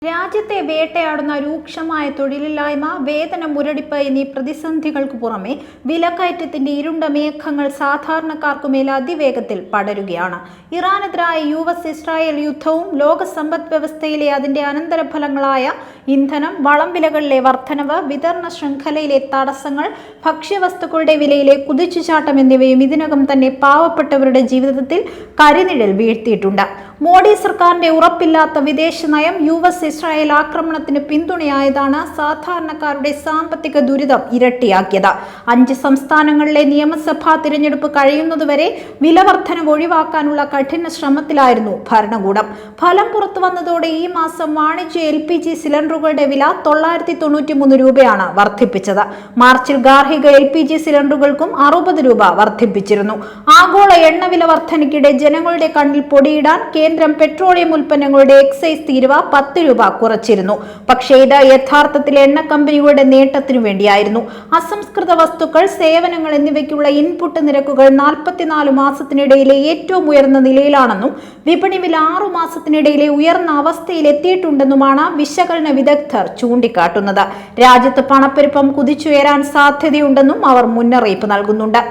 രാജ്യത്തെ വേട്ടയാടുന്ന രൂക്ഷമായ തൊഴിലില്ലായ്മ, വേതന മുരടിപ്പ് എന്നീ പ്രതിസന്ധികൾക്ക് പുറമെ വിലക്കയറ്റത്തിന്റെ ഇരുണ്ട മേഘങ്ങൾ സാധാരണക്കാർക്കുമേൽ അതിവേഗത്തിൽ പടരുകയാണ്. ഇറാനെതിരായ US-ഇസ്രായേൽ യുദ്ധവും ലോക സമ്പദ് വ്യവസ്ഥയിലെ അതിന്റെ അനന്തരഫലങ്ങളായ ഇന്ധനം, വളം വിലകളിലെ വർധനവ്, വിതരണ ശൃംഖലയിലെ തടസ്സങ്ങൾ, ഭക്ഷ്യവസ്തുക്കളുടെ വിലയിലെ കുതിച്ചുചാട്ടം എന്നിവയും ഇതിനകം തന്നെ പാവപ്പെട്ടവരുടെ ജീവിതത്തിൽ കരിനിഴൽ വീഴ്ത്തിയിട്ടുണ്ട്. മോഡി സർക്കാരിന്റെ ഉറപ്പില്ലാത്ത വിദേശ നയം, US-ഇസ്രായേൽ ആക്രമണത്തിന് പിന്തുണയായതാണ് സാധാരണക്കാരുടെ സാമ്പത്തിക ദുരിതം ഇരട്ടിയാക്കിയത്. 5 സംസ്ഥാനങ്ങളിലെ നിയമസഭാ തിരഞ്ഞെടുപ്പ് കഴിയുന്നതുവരെ വിലവർധനവ് ഒഴിവാക്കാനുള്ള കഠിന ശ്രമത്തിലായിരുന്നു ഭരണകൂടം. ഫലം പുറത്തു വന്നതോടെ ഈ മാസം വാണിജ്യ LPG സിലിണ്ടറുകളുടെ വില 993 രൂപയാണ് വർദ്ധിപ്പിച്ചത്. മാർച്ചിൽ ഗാർഹിക LPG സിലിണ്ടറുകൾക്കും 60 രൂപ വർദ്ധിപ്പിച്ചിരുന്നു. ആഗോള എണ്ണവില വർധനയ്ക്കിടെ ജനങ്ങളുടെ കണ്ണിൽ പൊടിയിടാൻ കേന്ദ്രം പെട്രോളിയം ഉൽപ്പന്നങ്ങളുടെ എക്സൈസ് തീരുവ 10 രൂപ കുറച്ചിരുന്നു. പക്ഷേ ഇത് യഥാർത്ഥത്തിൽ എണ്ണ കമ്പനികളുടെ നേട്ടത്തിനു വേണ്ടിയായിരുന്നു. അസംസ്കൃത വസ്തുക്കൾ, സേവനങ്ങൾ എന്നിവയ്ക്കുള്ള ഇൻപുട്ട് നിരക്കുകൾ 44 മാസത്തിനിടയിലെ ഏറ്റവും ഉയർന്ന നിലയിലാണെന്നും വിപണി വില 6 മാസത്തിനിടയിലെ ഉയർന്ന അവസ്ഥയിലെത്തിയിട്ടുണ്ടെന്നുമാണ് വിശകലന വിദഗ്ധർ ചൂണ്ടിക്കാട്ടുന്നത്. രാജ്യത്ത് പണപ്പെരുപ്പം കുതിച്ചുയരാൻ സാധ്യതയുണ്ടെന്നും അവർ മുന്നറിയിപ്പ് നൽകുന്നുണ്ട്.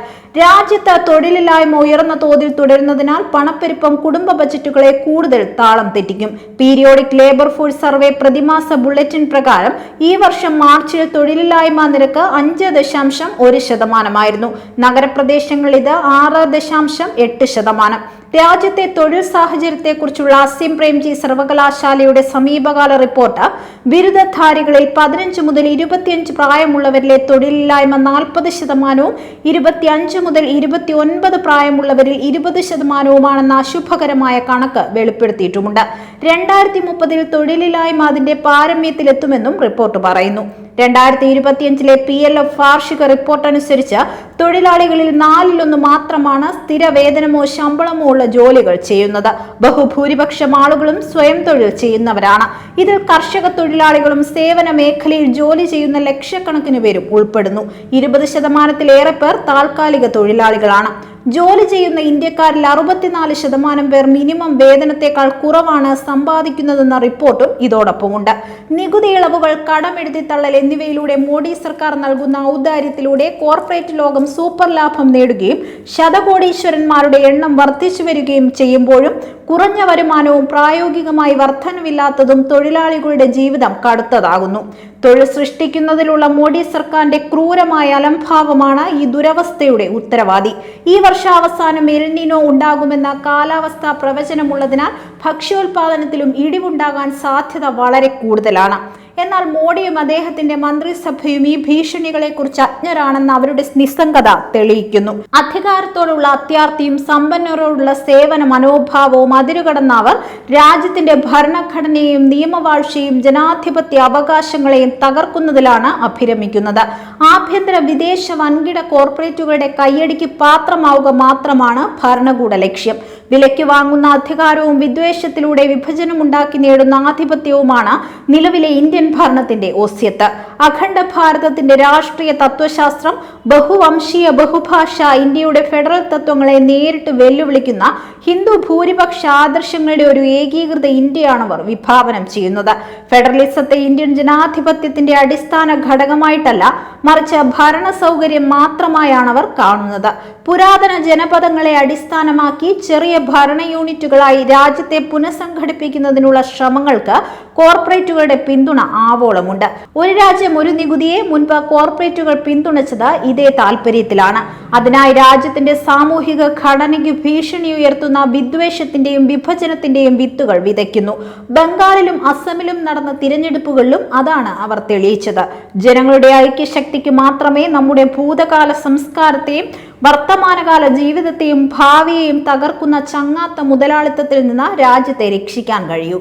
രാജ്യത്ത് തൊഴിലില്ലായ്മ ഉയർന്ന തോതിൽ തുടരുന്നതിനാൽ പണപ്പെരുപ്പം കുടുംബ ബജറ്റുകളെ കൂടുതൽ താളം തെറ്റിക്കും. പീരിയോഡിക് ലേബർ ഫോഴ്സ് സർവേ പ്രതിമാസ ബുള്ളറ്റിൻ പ്രകാരം ഈ വർഷം മാർച്ചിൽ തൊഴിലില്ലായ്മ നിരക്ക് 5.1%. നഗരപ്രദേശങ്ങളിൽ ഇത് 6.8%. രാജ്യത്തെ തൊഴിൽ സാഹചര്യത്തെക്കുറിച്ചുള്ള അസിം പ്രേംജി സർവകലാശാലയുടെ സമീപകാല റിപ്പോർട്ട് ബിരുദധാരികളിൽ 15 മുതൽ 25 പ്രായമുള്ളവരിലെ തൊഴിലില്ലായ്മ 40%, 25 മുതൽ 29 പ്രായമുള്ളവരിൽ 20%, അശുഭകരമായ കണക്ക് വെളിപ്പെടുത്തിയിട്ടുമുണ്ട്. 2030 തൊഴിലില്ലായ്മ അതിന്റെ പാരമ്യത്തിലെത്തുമെന്നും റിപ്പോർട്ട് പറയുന്നു. 2025 PLF വാർഷിക റിപ്പോർട്ട് അനുസരിച്ച് തൊഴിലാളികളിൽ 4/1 മാത്രമാണ് സ്ഥിര വേതനമോ ശമ്പളമോ ഉള്ള ജോലികൾ ചെയ്യുന്നത്. ബഹുഭൂരിപക്ഷം ആളുകളും സ്വയം തൊഴിൽ ചെയ്യുന്നവരാണ്. ഇതിൽ കർഷക തൊഴിലാളികളും സേവന മേഖലയിൽ ജോലി ചെയ്യുന്ന ലക്ഷക്കണക്കിന് പേരും ഉൾപ്പെടുന്നു. 20%-ലേറെ പേർ താൽക്കാലിക തൊഴിലാളികളാണ്. ജോലി ചെയ്യുന്ന ഇന്ത്യക്കാരിൽ 64% പേർ മിനിമം വേതനത്തെക്കാൾ കുറവാണ് സമ്പാദിക്കുന്നതെന്ന റിപ്പോർട്ടും ഇതോടൊപ്പമുണ്ട്. നികുതി ഇളവുകൾ, കടമെഴുതിത്തള്ളൽ എന്നിവയിലൂടെ മോഡി സർക്കാർ നൽകുന്ന ഔദാര്യത്തിലൂടെ കോർപ്പറേറ്റ് ലോകം സൂപ്പർ ലാഭം നേടുകയും ശതകോടീശ്വരന്മാരുടെ എണ്ണം വർദ്ധിച്ചു വരികയും ചെയ്യുമ്പോഴും കുറഞ്ഞ വരുമാനവും പ്രായോഗികമായി വർധനവില്ലാത്തതും തൊഴിലാളികളുടെ ജീവിതം കടുത്തതാകുന്നു. തൊഴിൽ സൃഷ്ടിക്കുന്നതിലുള്ള മോഡി സർക്കാരിന്റെ ക്രൂരമായ അലംഭാവമാണ് ഈ ദുരവസ്ഥയുടെ ഉത്തരവാദി. ഈ വർഷാവസാനം എൽ നിനോ ഉണ്ടാകുമെന്ന കാലാവസ്ഥാ പ്രവചനമുള്ളതിനാൽ ഭക്ഷ്യോൽപാദനത്തിലും ഇടിവുണ്ടാകാൻ സാധ്യത വളരെ കൂടുതലാണ്. എന്നാൽ മോഡിയും അദ്ദേഹത്തിന്റെ മന്ത്രിസഭയും ഈ ഭീഷണികളെക്കുറിച്ച് അജ്ഞരാണെന്ന് അവരുടെ നിസ്സംഗത തെളിയിക്കുന്നു. അധികാരത്തോടുള്ള അത്യാർത്തിയും സമ്പന്നരോടുള്ള സേവന മനോഭാവവും അതിരുകടന്ന അവർ രാജ്യത്തിന്റെ ഭരണഘടനയെയും നിയമവാഴ്ചയും ജനാധിപത്യ അവകാശങ്ങളെയും തകർക്കുന്നതിലാണ് അഭിരമിക്കുന്നത്. ആഭ്യന്തര വിദേശ വൻകിട കോർപ്പറേറ്റുകളുടെ കയ്യടിക്ക് പാത്രമാവുക മാത്രമാണ് ഭരണകൂട ലക്ഷ്യം. വിലയ്ക്ക് വാങ്ങുന്ന അധികാരവും വിദ്വേഷത്തിലൂടെ വിഭജനമുണ്ടാക്കി നേടുന്ന ആധിപത്യവുമാണ് നിലവിലെ ഇന്ത്യൻ ഭരണത്തിന്റെ ഒസ്യത്ത്. അഖണ്ഡ ഭാരതത്തിന്റെ രാഷ്ട്രീയ തത്വശാസ്ത്രം, ബഹുവംശീയ ബഹുഭാഷ, ഇന്ത്യയുടെ ഫെഡറൽ തത്വങ്ങളെ നേരിട്ട് വെല്ലുവിളിക്കുന്ന ഹിന്ദു ഭൂരിപക്ഷ ആദർശങ്ങളുടെ ഒരു ഏകീകൃത ഇന്ത്യയാണ് അവർ വിഭാവനം ചെയ്യുന്നത്. ഫെഡറലിസത്തെ ഇന്ത്യൻ ജനാധിപത്യത്തിന്റെ അടിസ്ഥാന ഘടകമായിട്ടല്ല, മറിച്ച് ഭരണ സൗകര്യം മാത്രമായാണ് അവർ കാണുന്നത്. പുരാതന ജനപദങ്ങളെ അടിസ്ഥാനമാക്കി ചെറിയ ഭരണ യൂണിറ്റുകളായി രാജ്യത്തെ പുനഃസംഘടിപ്പിക്കുന്നതിനുള്ള ശ്രമങ്ങൾക്ക് കോർപ്പറേറ്റുകളുടെ പിന്തുണ ആവോളമുണ്ട്. ഒരു രാജ്യം ഒരു നികുതിയെ മുൻപ് കോർപ്പറേറ്റുകൾ പിന്തുണച്ചത് ഇതേ താല്പര്യത്തിലാണ്. അതിനായി രാജ്യത്തിന്റെ സാമൂഹിക ഘടനയ്ക്ക് ഭീഷണി ഉയർത്തുന്ന വിദ്വേഷത്തിന്റെയും വിഭജനത്തിന്റെയും വിത്തുകൾ വിതയ്ക്കുന്നു. ബംഗാളിലും അസമിലും നടന്ന തിരഞ്ഞെടുപ്പുകളിലും അതാണ് അവർ തെളിയിച്ചത്. ജനങ്ങളുടെ ഐക്യശക്തിക്ക് മാത്രമേ നമ്മുടെ ഭൂതകാല സംസ്കാരത്തെയും വർത്തമാനകാല ജീവിതത്തെയും ഭാവിയെയും തകർക്കുന്ന ചങ്ങാത്ത മുതലാളിത്തത്തിൽ നിന്ന് രാജ്യത്തെ രക്ഷിക്കാൻ കഴിയൂ.